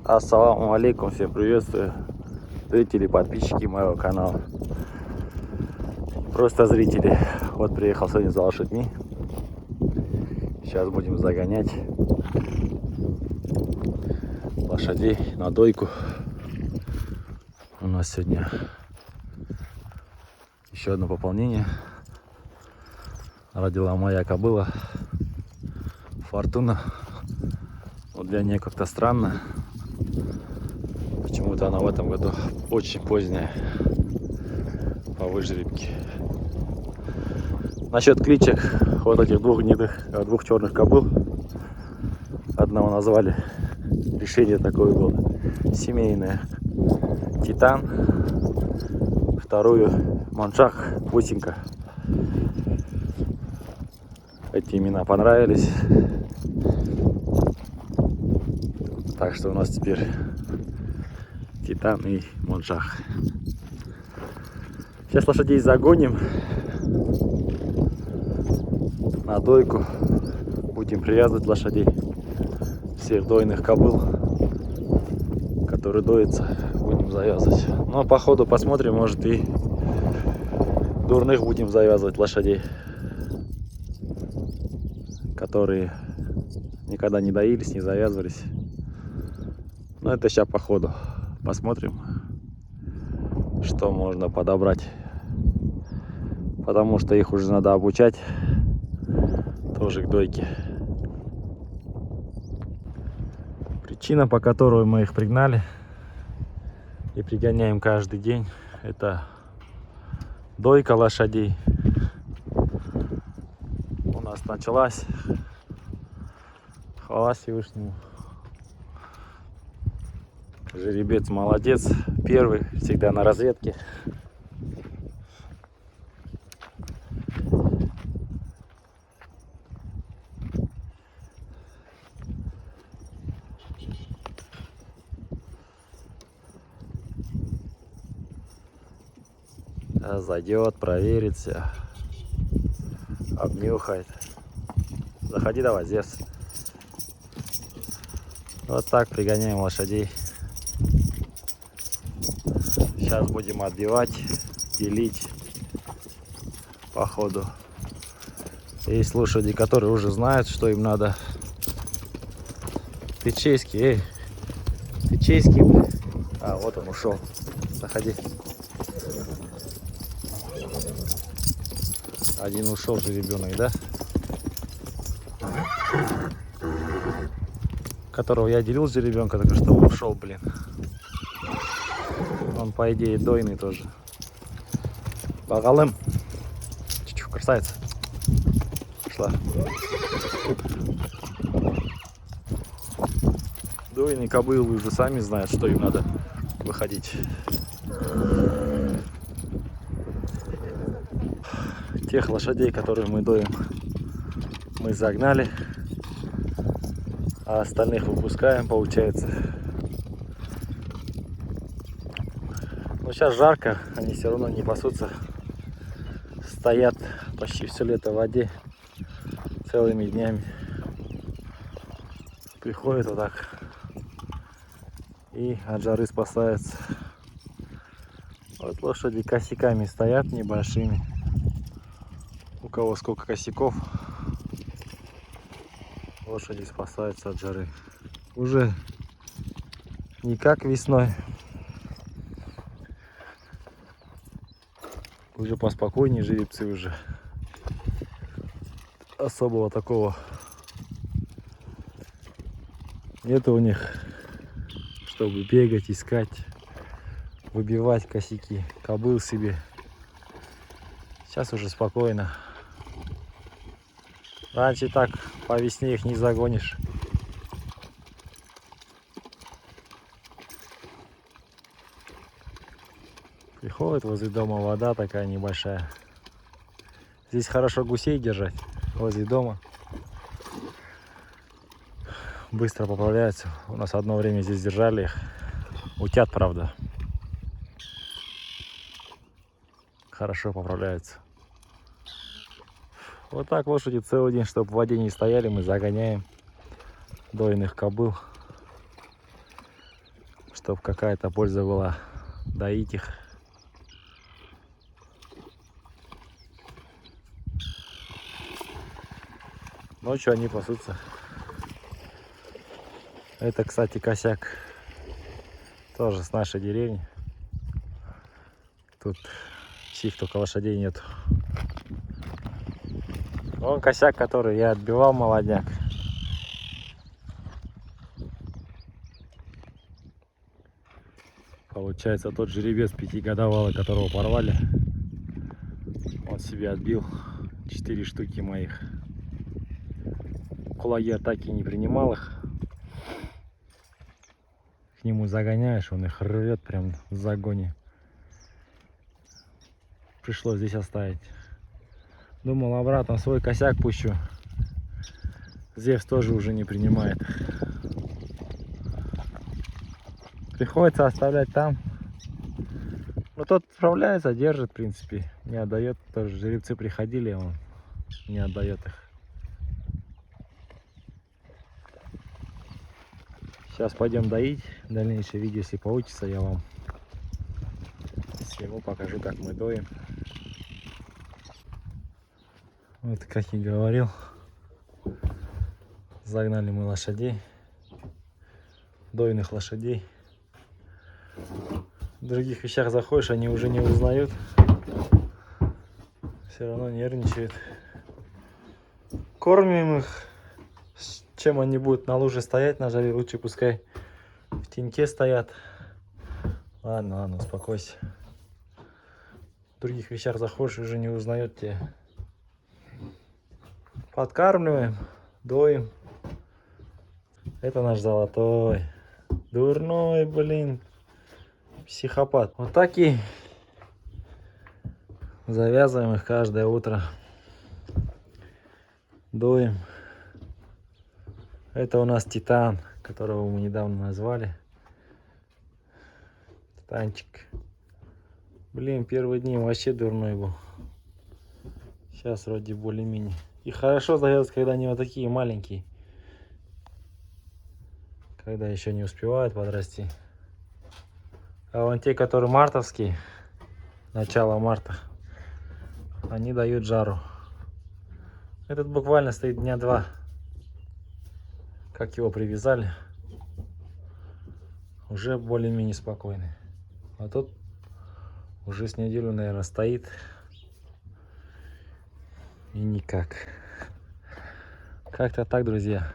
Ассаламу алейкум, всем приветствую, зрители, подписчики моего канала, просто зрители. Вот приехал сегодня за лошадьми, сейчас будем загонять лошадей на дойку. У нас сегодня еще одно пополнение, родила моя кобыла Фортуна. Вот для нее как-то странно. Почему-то она в этом году очень поздняя по выжребке. Насчет кличек вот этих двух черных кобыл. Одного назвали, решение такое было, семейное, Титан. Вторую Моншах, Бусинка. Эти имена понравились. Так что у нас теперь Титан и Моншах. Сейчас лошадей загоним на дойку. Будем привязывать лошадей. Всех дойных кобыл, которые доятся, будем завязывать. Но по ходу посмотрим, может и дурных будем завязывать лошадей, которые никогда не доились, не завязывались. Но это сейчас по ходу. Посмотрим, что можно подобрать. Потому что их уже надо обучать тоже к дойке. Причина, по которой мы их пригнали и пригоняем каждый день, это дойка лошадей. У нас началась, хвала Всевышнему. Жеребец молодец, первый, всегда на разведке. Зайдет, проверит все, обнюхает. Заходи давай, Зевс. Вот так пригоняем лошадей. Сейчас будем отбивать, делить по ходу. Есть лошади, которые уже знают, что им надо. Ты чейский, эй, ты чейский. А, вот он ушел. Заходи. Один ушел же ребенок, да? Которого я делил с ребенка, только что он ушел, блин. Он, по идее, дойный тоже. Багалым. Чуть-чуть, красавица. Пошла. Дойные кобылы уже сами знают, что им надо выходить. Тех лошадей, которые мы доим, мы загнали, а остальных выпускаем, получается. Но сейчас жарко, они все равно не пасутся, стоят почти все лето в воде целыми днями. Приходят вот так и от жары спасаются. Вот лошади косяками стоят небольшими. У кого сколько косяков, лошади спасаются от жары. Уже не как весной, уже поспокойнее жеребцы, уже особого такого нету у них, чтобы бегать, искать, выбивать косяки кобыл себе. Сейчас уже спокойно. Раньше так по весне их не загонишь. Приходит возле дома вода такая небольшая. Здесь хорошо гусей держать возле дома. Быстро поправляются. У нас одно время здесь держали их. Утят, правда. Хорошо поправляются. Вот так лошади целый день, чтобы в воде не стояли, мы загоняем дойных кобыл. чтобы какая-то польза была доить их. Ночью они пасутся. Это, кстати, косяк тоже с нашей деревни. Тут чьих только лошадей нет. Вон косяк, который я отбивал, молодняк. Получается, тот жеребец 5-годовалый, которого порвали, он себе отбил 4 штуки моих. Кулаги атаки не принимал их. К нему загоняешь, он их рвет прям в загоне. Пришлось здесь оставить. Думал, обратно свой косяк пущу. Зевс тоже уже не принимает. Приходится оставлять там. Но тот справляется, держит, в принципе. Не отдает. Тоже жеребцы приходили, он не отдает их. Сейчас пойдем доить. В дальнейшее видео, если получится, я вам сниму, покажу, как мы доим. Вот, как и говорил, загнали мы лошадей, дойных лошадей. В других вещах заходишь, они уже не узнают. Все равно нервничают. Кормим их. Чем они будут на луже стоять, на жаре, лучше пускай в теньке стоят. Ладно, ладно, успокойся. В других вещах заходишь, уже не узнают тебя. Подкармливаем, доим. Это наш золотой. Дурной, блин. Психопат. Вот так и завязываем их каждое утро. Доим. Это у нас Титан, которого мы недавно назвали. Титанчик. Блин, первые дни вообще дурной был. Сейчас вроде более-менее. И хорошо завязывать, когда они вот такие маленькие. Когда еще не успевают подрасти. А вон те, которые мартовские, начало марта, они дают жару. Этот буквально стоит дня 2. Как его привязали, уже более-менее спокойный. А тот уже с неделю, наверное, стоит. И никак. Как-то так, друзья.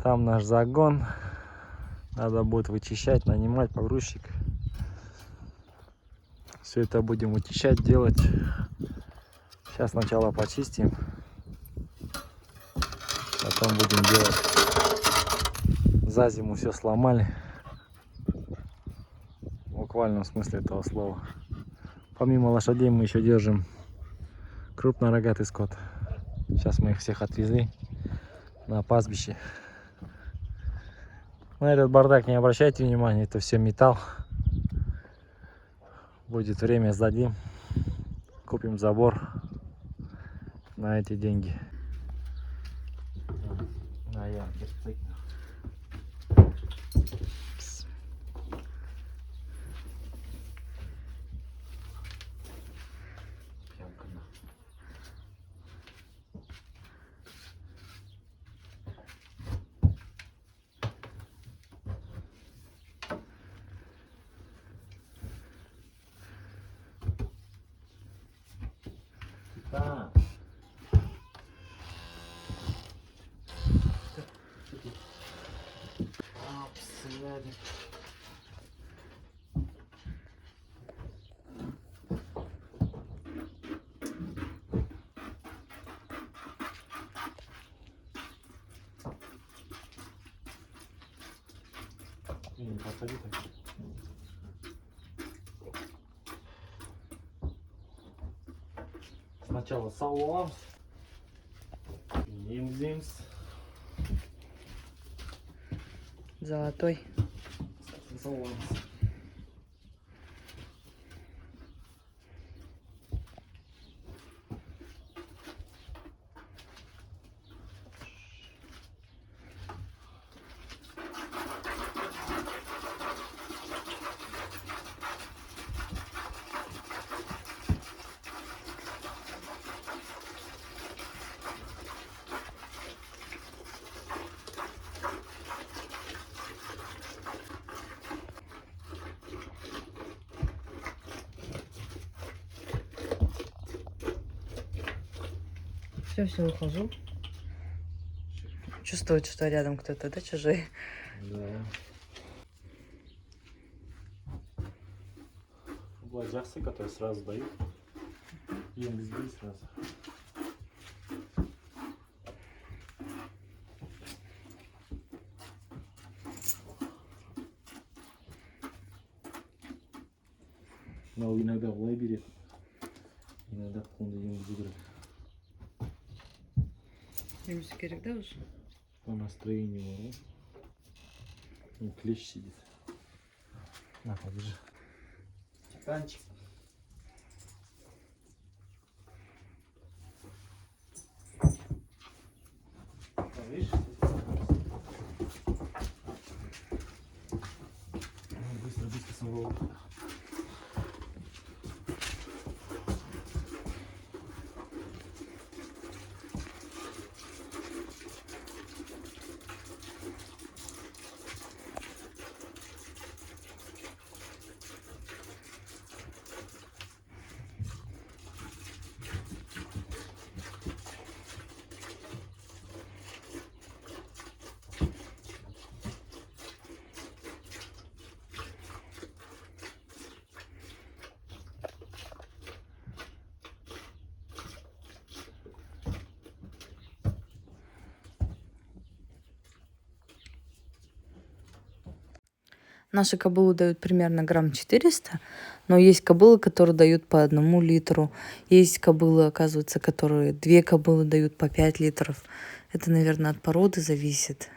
Там наш загон. Надо будет вычищать, нанимать погрузчик. Все это будем вычищать, делать. Сейчас сначала почистим. Потом будем делать. За зиму все сломали. В буквальном смысле этого слова. Помимо лошадей мы еще держим крупнорогатый скот. Сейчас мы их всех отвезли на пастбище. На этот бардак не обращайте внимания, это все металл. Будет время, сдадим. Купим забор на эти деньги. Да. Не подходи так. Сначала салам. Зимс. Золотой. Салам. Все, ухожу. Чувствует, что рядом кто-то, да, чужой? Да. Гладиасы, которые сразу дают. И здесь сразу. Но иногда в лай берет, иногда қонды енгізу керек. Енгізу керек, да, уже? По настроению бар ғой. Он клещ сидит. На, подержи. Стаканчик. Видишь? Быстро самого. Наши кобылы дают примерно грамм 400, но есть кобылы, которые дают по 1 литру. Есть кобылы, оказывается, которые 2 кобылы дают по 5 литров. Это, наверное, от породы зависит.